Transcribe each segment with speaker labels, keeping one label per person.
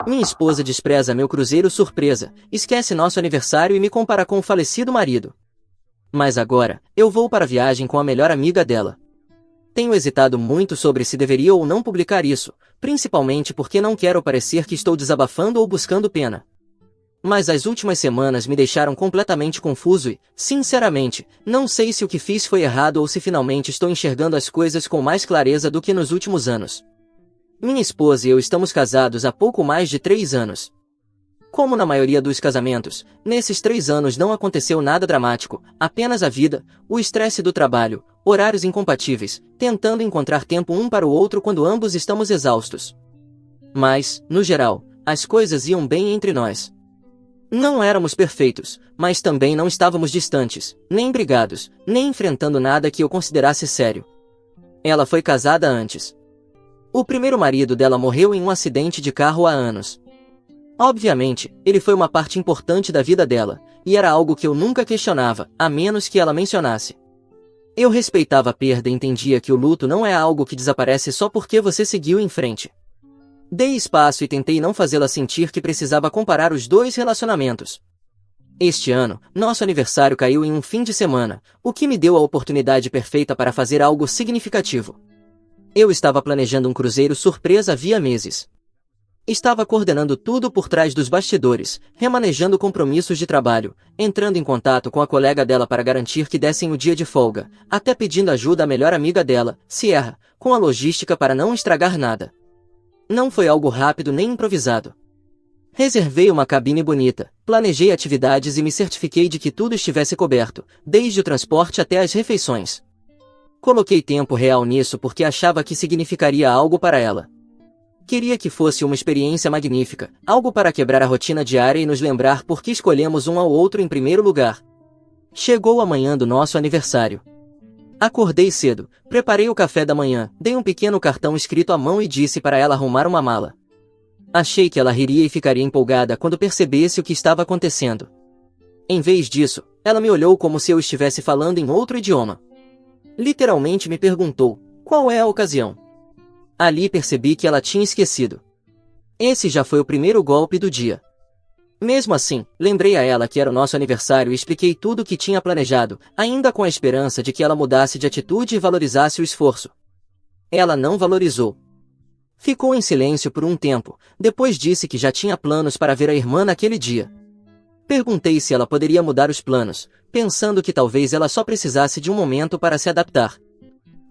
Speaker 1: Minha esposa despreza meu cruzeiro surpresa, esquece nosso aniversário e me compara com o falecido marido. Mas agora, eu vou para a viagem com a melhor amiga dela. Tenho hesitado muito sobre se deveria ou não publicar isso, principalmente porque não quero parecer que estou desabafando ou buscando pena. Mas as últimas semanas me deixaram completamente confuso e, sinceramente, não sei se o que fiz foi errado ou se finalmente estou enxergando as coisas com mais clareza do que nos últimos anos. Minha esposa e eu estamos casados há pouco mais de 3 anos. Como na maioria dos casamentos, nesses 3 anos não aconteceu nada dramático, apenas a vida, o estresse do trabalho, horários incompatíveis, tentando encontrar tempo um para o outro quando ambos estamos exaustos. Mas, no geral, as coisas iam bem entre nós. Não éramos perfeitos, mas também não estávamos distantes, nem brigados, nem enfrentando nada que eu considerasse sério. Ela foi casada antes. O primeiro marido dela morreu em um acidente de carro há anos. Obviamente, ele foi uma parte importante da vida dela, e era algo que eu nunca questionava, a menos que ela mencionasse. Eu respeitava a perda e entendia que o luto não é algo que desaparece só porque você seguiu em frente. Dei espaço e tentei não fazê-la sentir que precisava comparar os dois relacionamentos. Este ano, nosso aniversário caiu em um fim de semana, o que me deu a oportunidade perfeita para fazer algo significativo. Eu estava planejando um cruzeiro surpresa havia meses. Estava coordenando tudo por trás dos bastidores, remanejando compromissos de trabalho, entrando em contato com a colega dela para garantir que dessem o dia de folga, até pedindo ajuda à melhor amiga dela, Sierra, com a logística para não estragar nada. Não foi algo rápido nem improvisado. Reservei uma cabine bonita, planejei atividades e me certifiquei de que tudo estivesse coberto, desde o transporte até as refeições. Coloquei tempo real nisso porque achava que significaria algo para ela. Queria que fosse uma experiência magnífica, algo para quebrar a rotina diária e nos lembrar por que escolhemos um ao outro em primeiro lugar. Chegou a manhã do nosso aniversário. Acordei cedo, preparei o café da manhã, dei um pequeno cartão escrito à mão e disse para ela arrumar uma mala. Achei que ela riria e ficaria empolgada quando percebesse o que estava acontecendo. Em vez disso, ela me olhou como se eu estivesse falando em outro idioma. Literalmente me perguntou, qual é a ocasião? Ali percebi que ela tinha esquecido. Esse já foi o primeiro golpe do dia. Mesmo assim, lembrei a ela que era o nosso aniversário e expliquei tudo o que tinha planejado, ainda com a esperança de que ela mudasse de atitude e valorizasse o esforço. Ela não valorizou. Ficou em silêncio por um tempo, depois disse que já tinha planos para ver a irmã naquele dia. Perguntei se ela poderia mudar os planos, pensando que talvez ela só precisasse de um momento para se adaptar.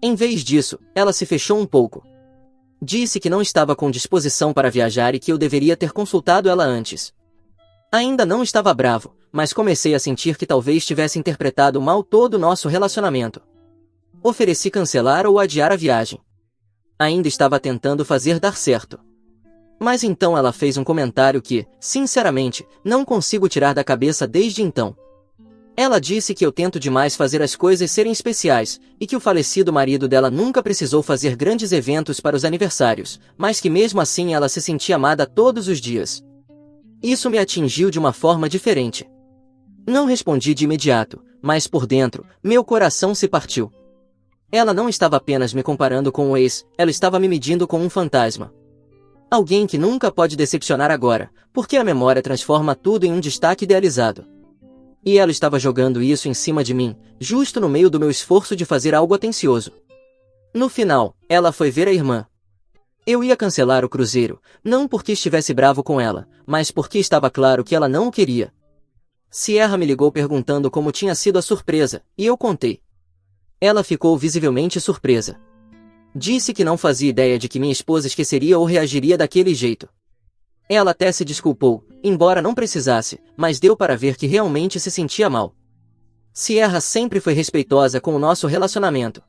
Speaker 1: Em vez disso, ela se fechou um pouco. Disse que não estava com disposição para viajar e que eu deveria ter consultado ela antes. Ainda não estava bravo, mas comecei a sentir que talvez tivesse interpretado mal todo o nosso relacionamento. Ofereci cancelar ou adiar a viagem. Ainda estava tentando fazer dar certo. Mas então ela fez um comentário que, sinceramente, não consigo tirar da cabeça desde então. Ela disse que eu tento demais fazer as coisas serem especiais, e que o falecido marido dela nunca precisou fazer grandes eventos para os aniversários, mas que mesmo assim ela se sentia amada todos os dias. Isso me atingiu de uma forma diferente. Não respondi de imediato, mas por dentro, meu coração se partiu. Ela não estava apenas me comparando com o ex, ela estava me medindo com um fantasma. Alguém que nunca pode decepcionar agora, porque a memória transforma tudo em um destaque idealizado. E ela estava jogando isso em cima de mim, justo no meio do meu esforço de fazer algo atencioso. No final, ela foi ver a irmã. Eu ia cancelar o cruzeiro, não porque estivesse bravo com ela, mas porque estava claro que ela não o queria. Sierra me ligou perguntando como tinha sido a surpresa, e eu contei. Ela ficou visivelmente surpresa. Disse que não fazia ideia de que minha esposa esqueceria ou reagiria daquele jeito. Ela até se desculpou, embora não precisasse, mas deu para ver que realmente se sentia mal. Sierra sempre foi respeitosa com o nosso relacionamento.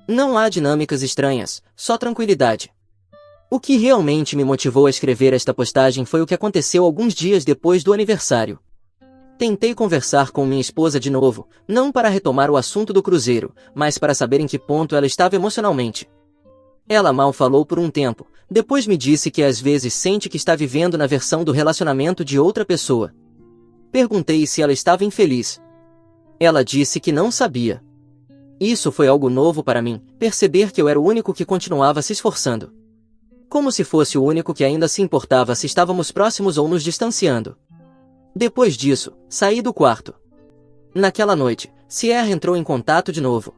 Speaker 1: Não há dinâmicas estranhas, só tranquilidade. O que realmente me motivou a escrever esta postagem foi o que aconteceu alguns dias depois do aniversário. Tentei conversar com minha esposa de novo, não para retomar o assunto do cruzeiro, mas para saber em que ponto ela estava emocionalmente. Ela mal falou por um tempo, depois me disse que às vezes sente que está vivendo na versão do relacionamento de outra pessoa. Perguntei se ela estava infeliz. Ela disse que não sabia. Isso foi algo novo para mim, perceber que eu era o único que continuava se esforçando. Como se fosse o único que ainda se importava se estávamos próximos ou nos distanciando. Depois disso, saí do quarto. Naquela noite, Sierra entrou em contato de novo.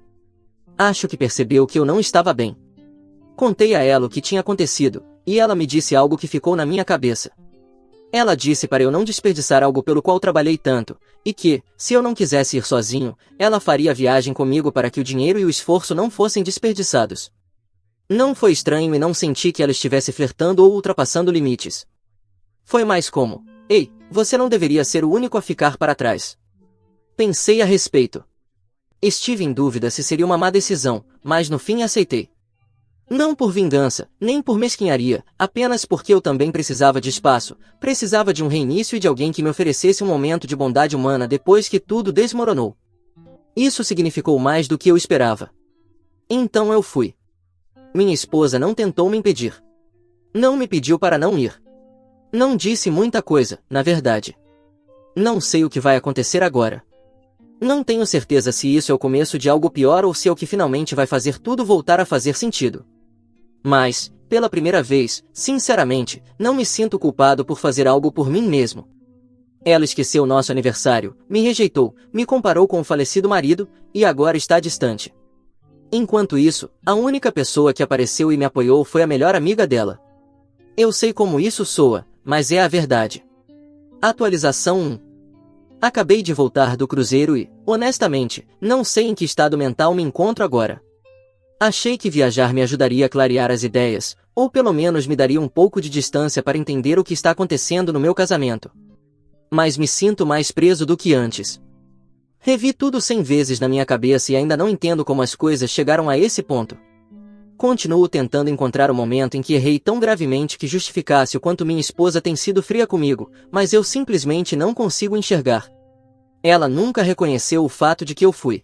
Speaker 1: Acho que percebeu que eu não estava bem. Contei a ela o que tinha acontecido, e ela me disse algo que ficou na minha cabeça. Ela disse para eu não desperdiçar algo pelo qual trabalhei tanto, e que, se eu não quisesse ir sozinho, ela faria a viagem comigo para que o dinheiro e o esforço não fossem desperdiçados. Não foi estranho e não senti que ela estivesse flertando ou ultrapassando limites. Foi mais como, ei, você não deveria ser o único a ficar para trás. Pensei a respeito. Estive em dúvida se seria uma má decisão, mas no fim aceitei. Não por vingança, nem por mesquinharia, apenas porque eu também precisava de espaço, precisava de um reinício e de alguém que me oferecesse um momento de bondade humana depois que tudo desmoronou. Isso significou mais do que eu esperava. Então eu fui. Minha esposa não tentou me impedir. Não me pediu para não ir. Não disse muita coisa, na verdade. Não sei o que vai acontecer agora. Não tenho certeza se isso é o começo de algo pior ou se é o que finalmente vai fazer tudo voltar a fazer sentido. Mas, pela primeira vez, sinceramente, não me sinto culpado por fazer algo por mim mesmo. Ela esqueceu nosso aniversário, me rejeitou, me comparou com o falecido marido, e agora está distante. Enquanto isso, a única pessoa que apareceu e me apoiou foi a melhor amiga dela. Eu sei como isso soa, mas é a verdade. Atualização 1. Acabei de voltar do cruzeiro e, honestamente, não sei em que estado mental me encontro agora. Achei que viajar me ajudaria a clarear as ideias, ou pelo menos me daria um pouco de distância para entender o que está acontecendo no meu casamento. Mas me sinto mais preso do que antes. Revi tudo 100 vezes na minha cabeça e ainda não entendo como as coisas chegaram a esse ponto. Continuo tentando encontrar o momento em que errei tão gravemente que justificasse o quanto minha esposa tem sido fria comigo, mas eu simplesmente não consigo enxergar. Ela nunca reconheceu o fato de que eu fui.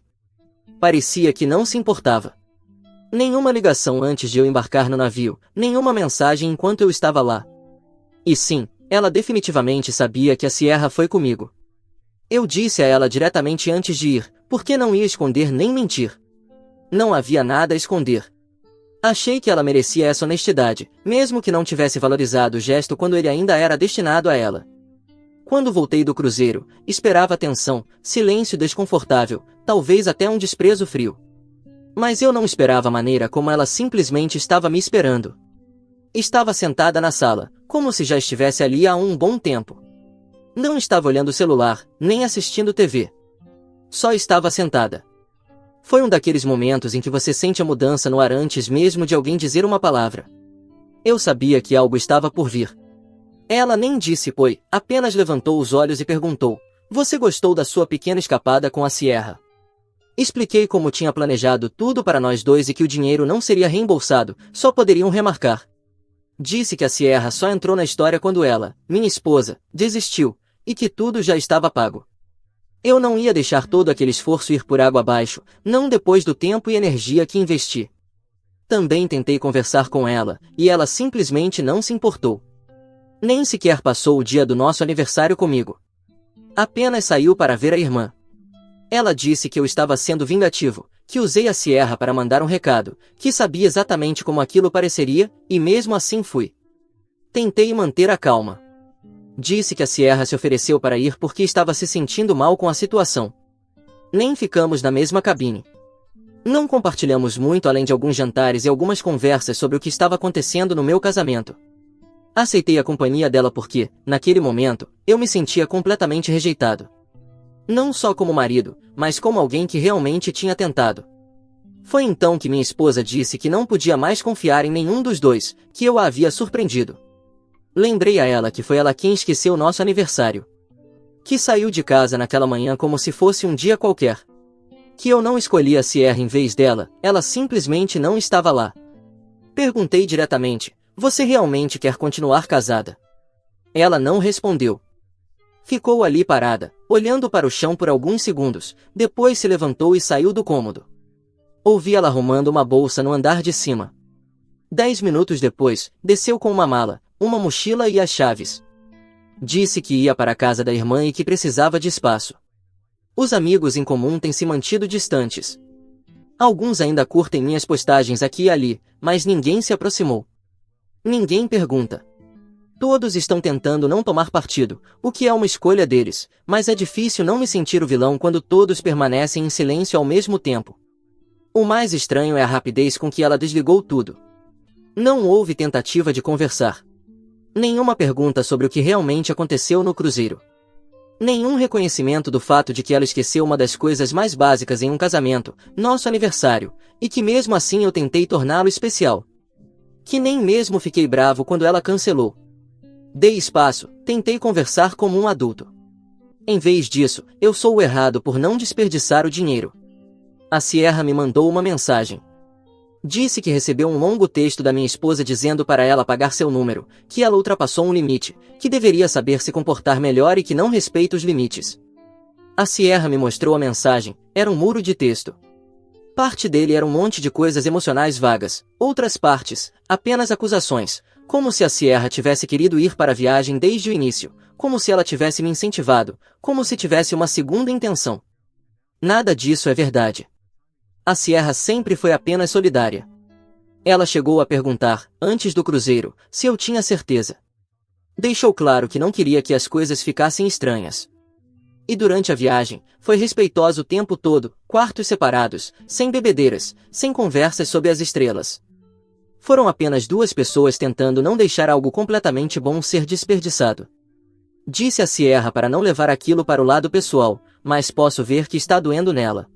Speaker 1: Parecia que não se importava. Nenhuma ligação antes de eu embarcar no navio, nenhuma mensagem enquanto eu estava lá. E sim, ela definitivamente sabia que a Sierra foi comigo. Eu disse a ela diretamente antes de ir, porque não ia esconder nem mentir. Não havia nada a esconder. Achei que ela merecia essa honestidade, mesmo que não tivesse valorizado o gesto quando ele ainda era destinado a ela. Quando voltei do cruzeiro, esperava tensão, silêncio desconfortável, talvez até um desprezo frio. Mas eu não esperava a maneira como ela simplesmente estava me esperando. Estava sentada na sala, como se já estivesse ali há um bom tempo. Não estava olhando o celular, nem assistindo TV. Só estava sentada. Foi um daqueles momentos em que você sente a mudança no ar antes mesmo de alguém dizer uma palavra. Eu sabia que algo estava por vir. Ela nem disse oi, apenas levantou os olhos e perguntou: "Você gostou da sua pequena escapada com a Sierra?" Expliquei como tinha planejado tudo para nós dois e que o dinheiro não seria reembolsado, só poderiam remarcar. Disse que a Sierra só entrou na história quando ela, minha esposa, desistiu, e que tudo já estava pago. Eu não ia deixar todo aquele esforço ir por água abaixo, não depois do tempo e energia que investi. Também tentei conversar com ela, e ela simplesmente não se importou. Nem sequer passou o dia do nosso aniversário comigo. Apenas saiu para ver a irmã. Ela disse que eu estava sendo vingativo, que usei a Sierra para mandar um recado, que sabia exatamente como aquilo pareceria, e mesmo assim fui. Tentei manter a calma. Disse que a Sierra se ofereceu para ir porque estava se sentindo mal com a situação. Nem ficamos na mesma cabine. Não compartilhamos muito além de alguns jantares e algumas conversas sobre o que estava acontecendo no meu casamento. Aceitei a companhia dela porque, naquele momento, eu me sentia completamente rejeitado. Não só como marido, mas como alguém que realmente tinha tentado. Foi então que minha esposa disse que não podia mais confiar em nenhum dos dois, que eu a havia surpreendido. Lembrei a ela que foi ela quem esqueceu nosso aniversário. Que saiu de casa naquela manhã como se fosse um dia qualquer. Que eu não escolhi a Sierra em vez dela, ela simplesmente não estava lá. Perguntei diretamente: "Você realmente quer continuar casada?" Ela não respondeu. Ficou ali parada, olhando para o chão por alguns segundos, depois se levantou e saiu do cômodo. Ouvi ela arrumando uma bolsa no andar de cima. 10 minutos depois, desceu com uma mala, uma mochila e as chaves. Disse que ia para a casa da irmã e que precisava de espaço. Os amigos em comum têm se mantido distantes. Alguns ainda curtem minhas postagens aqui e ali, mas ninguém se aproximou. Ninguém pergunta. Todos estão tentando não tomar partido, o que é uma escolha deles, mas é difícil não me sentir o vilão quando todos permanecem em silêncio ao mesmo tempo. O mais estranho é a rapidez com que ela desligou tudo. Não houve tentativa de conversar. Nenhuma pergunta sobre o que realmente aconteceu no cruzeiro. Nenhum reconhecimento do fato de que ela esqueceu uma das coisas mais básicas em um casamento, nosso aniversário, e que mesmo assim eu tentei torná-lo especial. Que nem mesmo fiquei bravo quando ela cancelou. Dei espaço, tentei conversar como um adulto. Em vez disso, eu sou o errado por não desperdiçar o dinheiro. A Sierra me mandou uma mensagem. Disse que recebeu um longo texto da minha esposa dizendo para ela pagar seu número, que ela ultrapassou um limite, que deveria saber se comportar melhor e que não respeita os limites. A Sierra me mostrou a mensagem, era um muro de texto. Parte dele era um monte de coisas emocionais vagas, outras partes, apenas acusações, como se a Sierra tivesse querido ir para a viagem desde o início, como se ela tivesse me incentivado, como se tivesse uma segunda intenção. Nada disso é verdade. A Sierra sempre foi apenas solidária. Ela chegou a perguntar, antes do cruzeiro, se eu tinha certeza. Deixou claro que não queria que as coisas ficassem estranhas. E durante a viagem, foi respeitosa o tempo todo, quartos separados, sem bebedeiras, sem conversas sob as estrelas. Foram apenas duas pessoas tentando não deixar algo completamente bom ser desperdiçado. Disse a Sierra para não levar aquilo para o lado pessoal, mas posso ver que está doendo nela.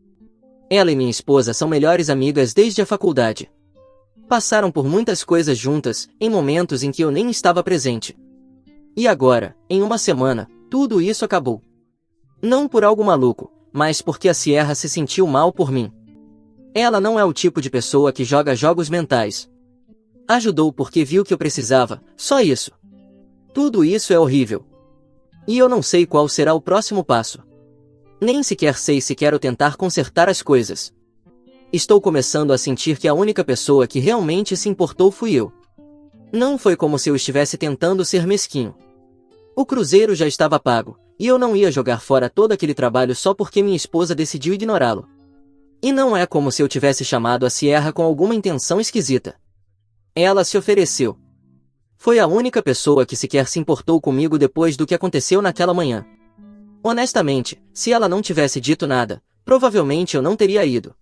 Speaker 1: Ela e minha esposa são melhores amigas desde a faculdade. Passaram por muitas coisas juntas, em momentos em que eu nem estava presente. E agora, em uma semana, tudo isso acabou. Não por algo maluco, mas porque a Sierra se sentiu mal por mim. Ela não é o tipo de pessoa que joga jogos mentais. Ajudou porque viu que eu precisava, só isso. Tudo isso é horrível. E eu não sei qual será o próximo passo. Nem sequer sei se quero tentar consertar as coisas. Estou começando a sentir que a única pessoa que realmente se importou fui eu. Não foi como se eu estivesse tentando ser mesquinho. O cruzeiro já estava pago, e eu não ia jogar fora todo aquele trabalho só porque minha esposa decidiu ignorá-lo. E não é como se eu tivesse chamado a Sierra com alguma intenção esquisita. Ela se ofereceu. Foi a única pessoa que sequer se importou comigo depois do que aconteceu naquela manhã. Honestamente, se ela não tivesse dito nada, provavelmente eu não teria ido.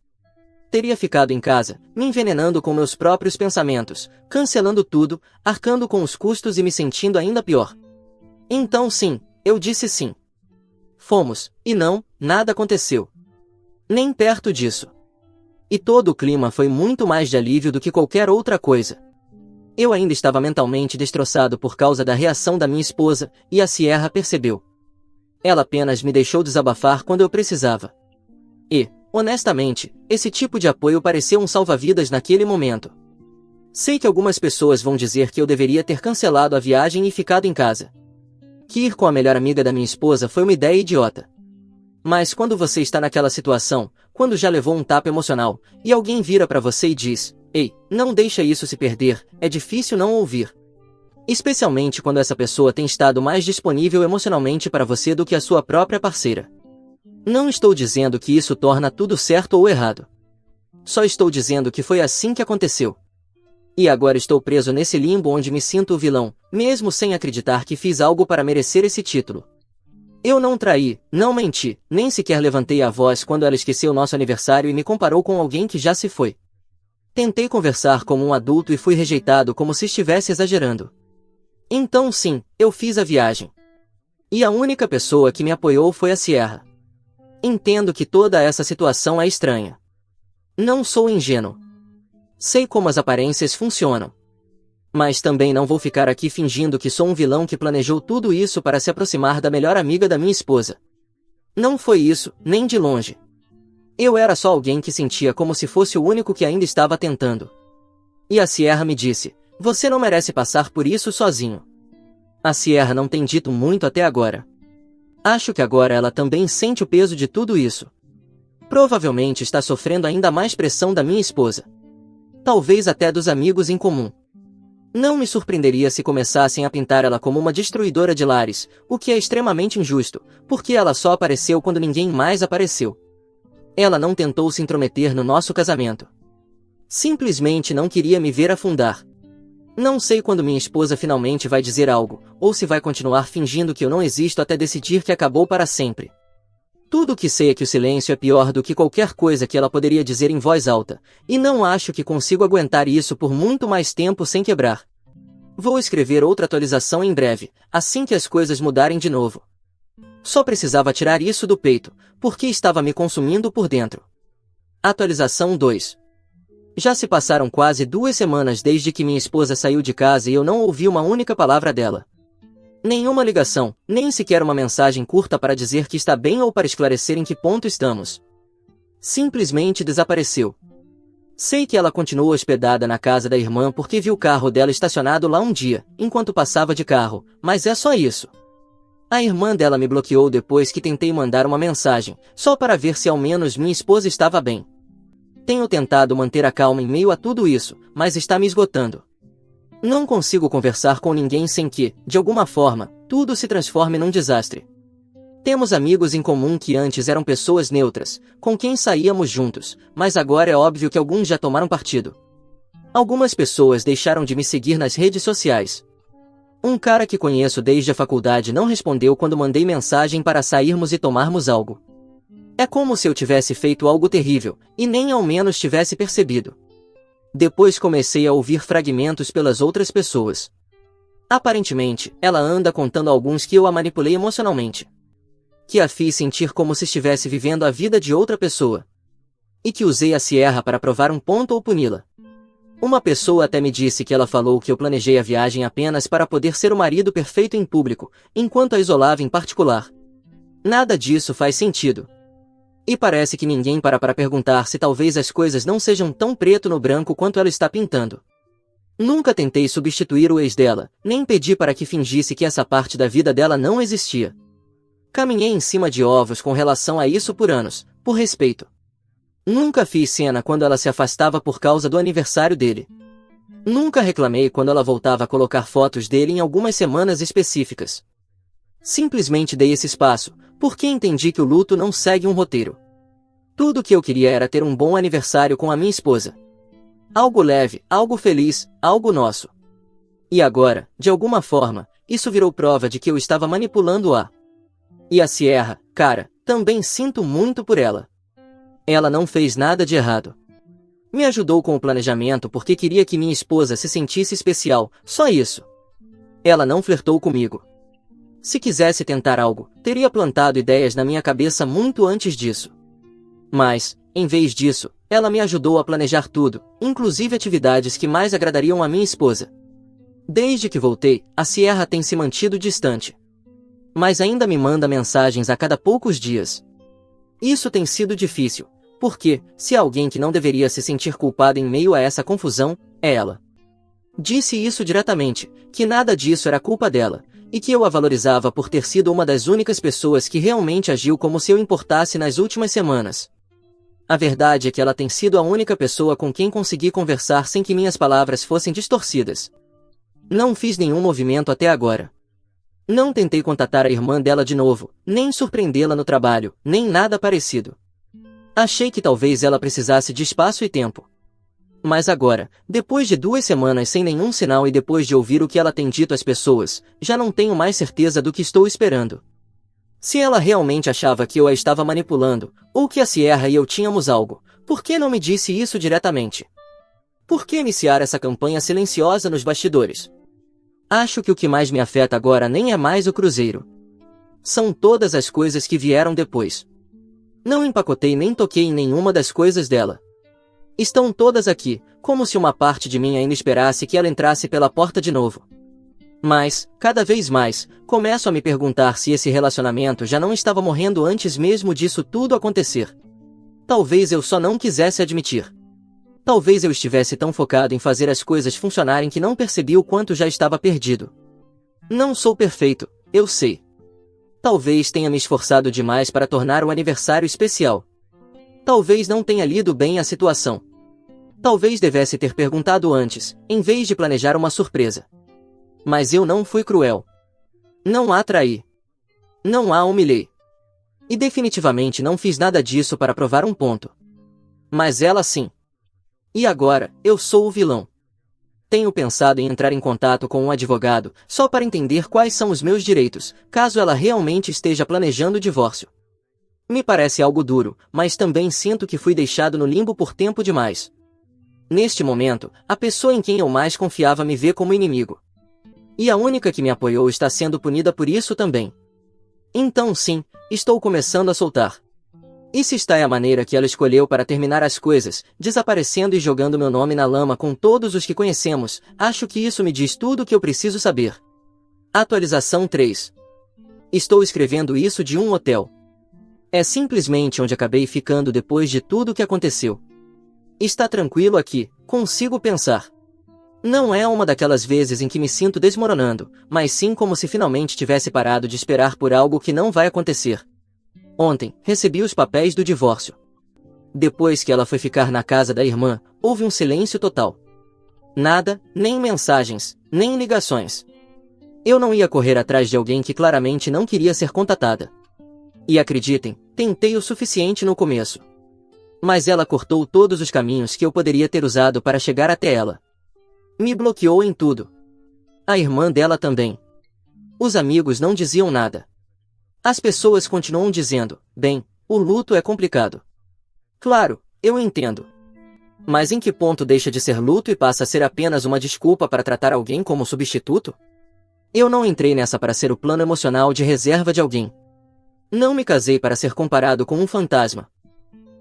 Speaker 1: Teria ficado em casa, me envenenando com meus próprios pensamentos, cancelando tudo, arcando com os custos e me sentindo ainda pior. Então sim, eu disse sim. Fomos, e não, nada aconteceu. Nem perto disso. E todo o clima foi muito mais de alívio do que qualquer outra coisa. Eu ainda estava mentalmente destroçado por causa da reação da minha esposa, e a Sierra percebeu. Ela apenas me deixou desabafar quando eu precisava. E, honestamente, esse tipo de apoio pareceu um salva-vidas naquele momento. Sei que algumas pessoas vão dizer que eu deveria ter cancelado a viagem e ficado em casa. Que ir com a melhor amiga da minha esposa foi uma ideia idiota. Mas quando você está naquela situação, quando já levou um tapa emocional, e alguém vira para você e diz, ei, não deixa isso se perder, é difícil não ouvir. Especialmente quando essa pessoa tem estado mais disponível emocionalmente para você do que a sua própria parceira. Não estou dizendo que isso torna tudo certo ou errado. Só estou dizendo que foi assim que aconteceu. E agora estou preso nesse limbo onde me sinto o vilão, mesmo sem acreditar que fiz algo para merecer esse título. Eu não traí, não menti, nem sequer levantei a voz quando ela esqueceu nosso aniversário e me comparou com alguém que já se foi. Tentei conversar como um adulto e fui rejeitado como se estivesse exagerando. Então sim, eu fiz a viagem. E a única pessoa que me apoiou foi a Sierra. Entendo que toda essa situação é estranha. Não sou ingênuo. Sei como as aparências funcionam. Mas também não vou ficar aqui fingindo que sou um vilão que planejou tudo isso para se aproximar da melhor amiga da minha esposa. Não foi isso, nem de longe. Eu era só alguém que sentia como se fosse o único que ainda estava tentando. E a Sierra me disse, você não merece passar por isso sozinho. A Sierra não tem dito muito até agora. Acho que agora ela também sente o peso de tudo isso. Provavelmente está sofrendo ainda mais pressão da minha esposa. Talvez até dos amigos em comum. Não me surpreenderia se começassem a pintar ela como uma destruidora de lares, o que é extremamente injusto, porque ela só apareceu quando ninguém mais apareceu. Ela não tentou se intrometer no nosso casamento. Simplesmente não queria me ver afundar. Não sei quando minha esposa finalmente vai dizer algo, ou se vai continuar fingindo que eu não existo até decidir que acabou para sempre. Tudo o que sei é que o silêncio é pior do que qualquer coisa que ela poderia dizer em voz alta, e não acho que consigo aguentar isso por muito mais tempo sem quebrar. Vou escrever outra atualização em breve, assim que as coisas mudarem de novo. Só precisava tirar isso do peito, porque estava me consumindo por dentro. Atualização 2. Já se passaram quase 2 semanas desde que minha esposa saiu de casa e eu não ouvi uma única palavra dela. Nenhuma ligação, nem sequer uma mensagem curta para dizer que está bem ou para esclarecer em que ponto estamos. Simplesmente desapareceu. Sei que ela continuou hospedada na casa da irmã porque viu o carro dela estacionado lá um dia, enquanto passava de carro, mas é só isso. A irmã dela me bloqueou depois que tentei mandar uma mensagem, só para ver se ao menos minha esposa estava bem. Tenho tentado manter a calma em meio a tudo isso, mas está me esgotando. Não consigo conversar com ninguém sem que, de alguma forma, tudo se transforme num desastre. Temos amigos em comum que antes eram pessoas neutras, com quem saíamos juntos, mas agora é óbvio que alguns já tomaram partido. Algumas pessoas deixaram de me seguir nas redes sociais. Um cara que conheço desde a faculdade não respondeu quando mandei mensagem para sairmos e tomarmos algo. É como se eu tivesse feito algo terrível, e nem ao menos tivesse percebido. Depois comecei a ouvir fragmentos pelas outras pessoas. Aparentemente, ela anda contando alguns que eu a manipulei emocionalmente. Que a fiz sentir como se estivesse vivendo a vida de outra pessoa. E que usei a Sierra para provar um ponto ou puni-la. Uma pessoa até me disse que ela falou que eu planejei a viagem apenas para poder ser o marido perfeito em público, enquanto a isolava em particular. Nada disso faz sentido. E parece que ninguém para perguntar se talvez as coisas não sejam tão preto no branco quanto ela está pintando. Nunca tentei substituir o ex dela, nem pedi para que fingisse que essa parte da vida dela não existia. Caminhei em cima de ovos com relação a isso por anos, por respeito. Nunca fiz cena quando ela se afastava por causa do aniversário dele. Nunca reclamei quando ela voltava a colocar fotos dele em algumas semanas específicas. Simplesmente dei esse espaço, porque entendi que o luto não segue um roteiro. Tudo o que eu queria era ter um bom aniversário com a minha esposa. Algo leve, algo feliz, algo nosso. E agora, de alguma forma, isso virou prova de que eu estava manipulando-a. E a Sierra, cara, também sinto muito por ela. Ela não fez nada de errado. Me ajudou com o planejamento porque queria que minha esposa se sentisse especial, só isso. Ela não flertou comigo. Se quisesse tentar algo, teria plantado ideias na minha cabeça muito antes disso. Mas, em vez disso, ela me ajudou a planejar tudo, inclusive atividades que mais agradariam a minha esposa. Desde que voltei, a Sierra tem se mantido distante. Mas ainda me manda mensagens a cada poucos dias. Isso tem sido difícil, porque, se há alguém que não deveria se sentir culpado em meio a essa confusão, é ela. Disse isso diretamente, que nada disso era culpa dela, e que eu a valorizava por ter sido uma das únicas pessoas que realmente agiu como se eu importasse nas últimas semanas. A verdade é que ela tem sido a única pessoa com quem consegui conversar sem que minhas palavras fossem distorcidas. Não fiz nenhum movimento até agora. Não tentei contatar a irmã dela de novo, nem surpreendê-la no trabalho, nem nada parecido. Achei que talvez ela precisasse de espaço e tempo. Mas agora, depois de 2 semanas sem nenhum sinal e depois de ouvir o que ela tem dito às pessoas, já não tenho mais certeza do que estou esperando. Se ela realmente achava que eu a estava manipulando, ou que a Sierra e eu tínhamos algo, por que não me disse isso diretamente? Por que iniciar essa campanha silenciosa nos bastidores? Acho que o que mais me afeta agora nem é mais o cruzeiro. São todas as coisas que vieram depois. Não empacotei nem toquei em nenhuma das coisas dela. Estão todas aqui, como se uma parte de mim ainda esperasse que ela entrasse pela porta de novo. Mas, cada vez mais, começo a me perguntar se esse relacionamento já não estava morrendo antes mesmo disso tudo acontecer. Talvez eu só não quisesse admitir. Talvez eu estivesse tão focado em fazer as coisas funcionarem que não percebi o quanto já estava perdido. Não sou perfeito, eu sei. Talvez tenha me esforçado demais para tornar o aniversário especial. Talvez não tenha lido bem a situação. Talvez devesse ter perguntado antes, em vez de planejar uma surpresa. Mas eu não fui cruel. Não a traí. Não a humilhei. E definitivamente não fiz nada disso para provar um ponto. Mas ela sim. E agora, eu sou o vilão. Tenho pensado em entrar em contato com um advogado, só para entender quais são os meus direitos, caso ela realmente esteja planejando o divórcio. Me parece algo duro, mas também sinto que fui deixado no limbo por tempo demais. Neste momento, a pessoa em quem eu mais confiava me vê como inimigo. E a única que me apoiou está sendo punida por isso também. Então sim, estou começando a soltar. E se esta é a maneira que ela escolheu para terminar as coisas, desaparecendo e jogando meu nome na lama com todos os que conhecemos, acho que isso me diz tudo o que eu preciso saber. Atualização 3. Estou escrevendo isso de um hotel. É simplesmente onde acabei ficando depois de tudo o que aconteceu. Está tranquilo aqui, consigo pensar. Não é uma daquelas vezes em que me sinto desmoronando, mas sim como se finalmente tivesse parado de esperar por algo que não vai acontecer. Ontem, recebi os papéis do divórcio. Depois que ela foi ficar na casa da irmã, houve um silêncio total. Nada, nem mensagens, nem ligações. Eu não ia correr atrás de alguém que claramente não queria ser contatada. E acreditem, tentei o suficiente no começo. Mas ela cortou todos os caminhos que eu poderia ter usado para chegar até ela. Me bloqueou em tudo. A irmã dela também. Os amigos não diziam nada. As pessoas continuam dizendo, bem, o luto é complicado. Claro, eu entendo. Mas em que ponto deixa de ser luto e passa a ser apenas uma desculpa para tratar alguém como substituto? Eu não entrei nessa para ser o plano emocional de reserva de alguém. Não me casei para ser comparado com um fantasma.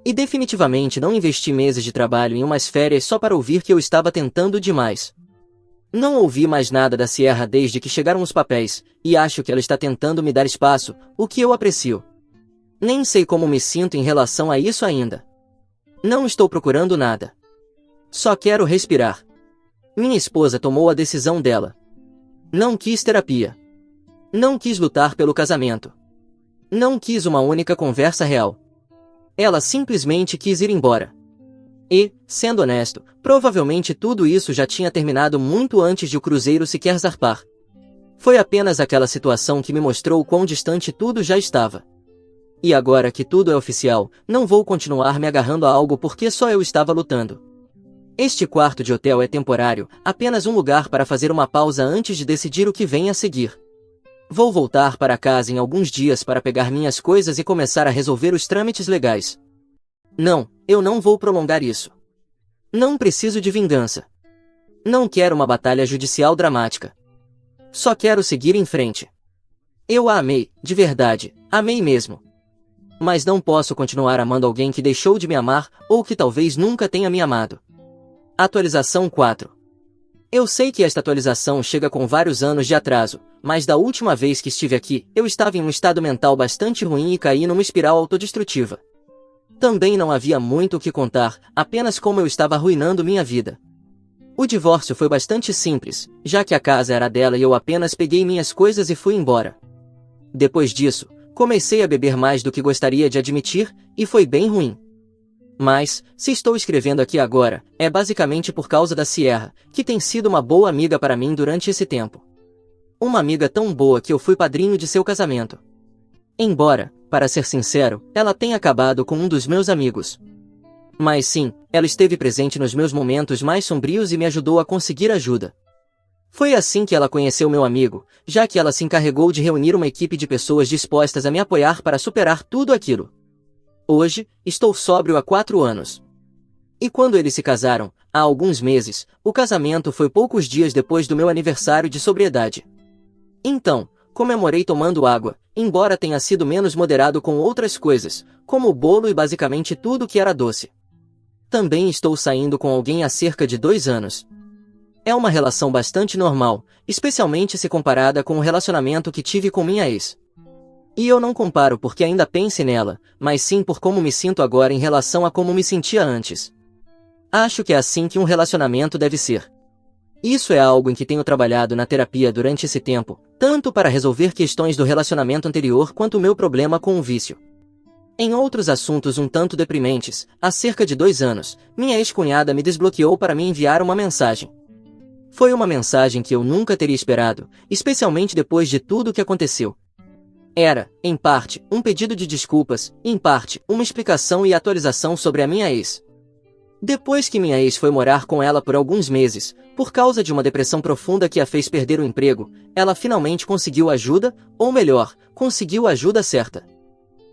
Speaker 1: E definitivamente não investi meses de trabalho em umas férias só para ouvir que eu estava tentando demais. Não ouvi mais nada da Sierra desde que chegaram os papéis, e acho que ela está tentando me dar espaço, o que eu aprecio. Nem sei como me sinto em relação a isso ainda. Não estou procurando nada. Só quero respirar. Minha esposa tomou a decisão dela. Não quis terapia. Não quis lutar pelo casamento. Não quis uma única conversa real. Ela simplesmente quis ir embora. E, sendo honesto, provavelmente tudo isso já tinha terminado muito antes de o cruzeiro sequer zarpar. Foi apenas aquela situação que me mostrou quão distante tudo já estava. E agora que tudo é oficial, não vou continuar me agarrando a algo porque só eu estava lutando. Este quarto de hotel é temporário, apenas um lugar para fazer uma pausa antes de decidir o que vem a seguir. Vou voltar para casa em alguns dias para pegar minhas coisas e começar a resolver os trâmites legais. Não, eu não vou prolongar isso. Não preciso de vingança. Não quero uma batalha judicial dramática. Só quero seguir em frente. Eu a amei, de verdade, amei mesmo. Mas não posso continuar amando alguém que deixou de me amar, ou que talvez nunca tenha me amado. Atualização 4. Eu sei que esta atualização chega com vários anos de atraso, mas da última vez que estive aqui, eu estava em um estado mental bastante ruim e caí numa espiral autodestrutiva. Também não havia muito o que contar, apenas como eu estava arruinando minha vida. O divórcio foi bastante simples, já que a casa era dela e eu apenas peguei minhas coisas e fui embora. Depois disso, comecei a beber mais do que gostaria de admitir, e foi bem ruim. Mas, se estou escrevendo aqui agora, é basicamente por causa da Sierra, que tem sido uma boa amiga para mim durante esse tempo. Uma amiga tão boa que eu fui padrinho de seu casamento. Embora, para ser sincero, ela tenha acabado com um dos meus amigos. Mas sim, ela esteve presente nos meus momentos mais sombrios e me ajudou a conseguir ajuda. Foi assim que ela conheceu meu amigo, já que ela se encarregou de reunir uma equipe de pessoas dispostas a me apoiar para superar tudo aquilo. Hoje, estou sóbrio há 4 anos. E quando eles se casaram, há alguns meses, o casamento foi poucos dias depois do meu aniversário de sobriedade. Então, comemorei tomando água, embora tenha sido menos moderado com outras coisas, como o bolo e basicamente tudo que era doce. Também estou saindo com alguém há cerca de 2 anos. É uma relação bastante normal, especialmente se comparada com o relacionamento que tive com minha ex. E eu não comparo porque ainda pense nela, mas sim por como me sinto agora em relação a como me sentia antes. Acho que é assim que um relacionamento deve ser. Isso é algo em que tenho trabalhado na terapia durante esse tempo, tanto para resolver questões do relacionamento anterior quanto o meu problema com o vício. Em outros assuntos um tanto deprimentes, há cerca de 2 anos, minha ex-cunhada me desbloqueou para me enviar uma mensagem. Foi uma mensagem que eu nunca teria esperado, especialmente depois de tudo o que aconteceu. Era, em parte, um pedido de desculpas, em parte, uma explicação e atualização sobre a minha ex. Depois que minha ex foi morar com ela por alguns meses, por causa de uma depressão profunda que a fez perder o emprego, ela finalmente conseguiu ajuda, ou melhor, conseguiu a ajuda certa.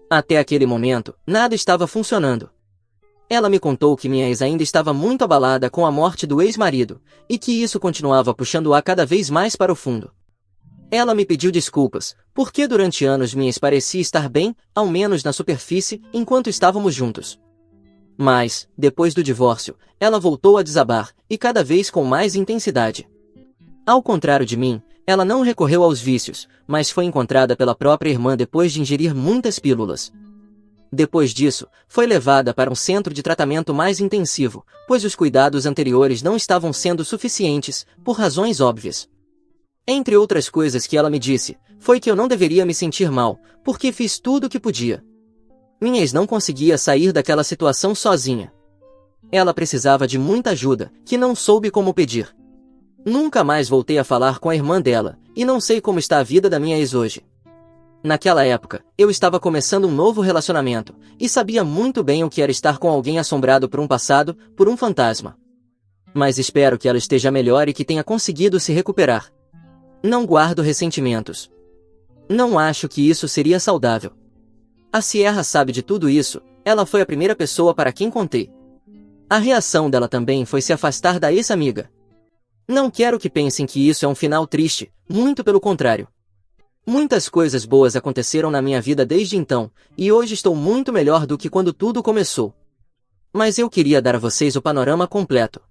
Speaker 1: Até aquele momento, nada estava funcionando. Ela me contou que minha ex ainda estava muito abalada com a morte do ex-marido, e que isso continuava puxando-a cada vez mais para o fundo. Ela me pediu desculpas, porque durante anos minha ex parecia estar bem, ao menos na superfície, enquanto estávamos juntos. Mas, depois do divórcio, ela voltou a desabar, e cada vez com mais intensidade. Ao contrário de mim, ela não recorreu aos vícios, mas foi encontrada pela própria irmã depois de ingerir muitas pílulas. Depois disso, foi levada para um centro de tratamento mais intensivo, pois os cuidados anteriores não estavam sendo suficientes, por razões óbvias. Entre outras coisas que ela me disse, foi que eu não deveria me sentir mal, porque fiz tudo o que podia. Minha ex não conseguia sair daquela situação sozinha. Ela precisava de muita ajuda, que não soube como pedir. Nunca mais voltei a falar com a irmã dela, e não sei como está a vida da minha ex hoje. Naquela época, eu estava começando um novo relacionamento, e sabia muito bem o que era estar com alguém assombrado por um passado, por um fantasma. Mas espero que ela esteja melhor e que tenha conseguido se recuperar. Não guardo ressentimentos. Não acho que isso seria saudável. A Sierra sabe de tudo isso, ela foi a primeira pessoa para quem contei. A reação dela também foi se afastar da ex-amiga. Não quero que pensem que isso é um final triste, muito pelo contrário. Muitas coisas boas aconteceram na minha vida desde então, e hoje estou muito melhor do que quando tudo começou. Mas eu queria dar a vocês o panorama completo.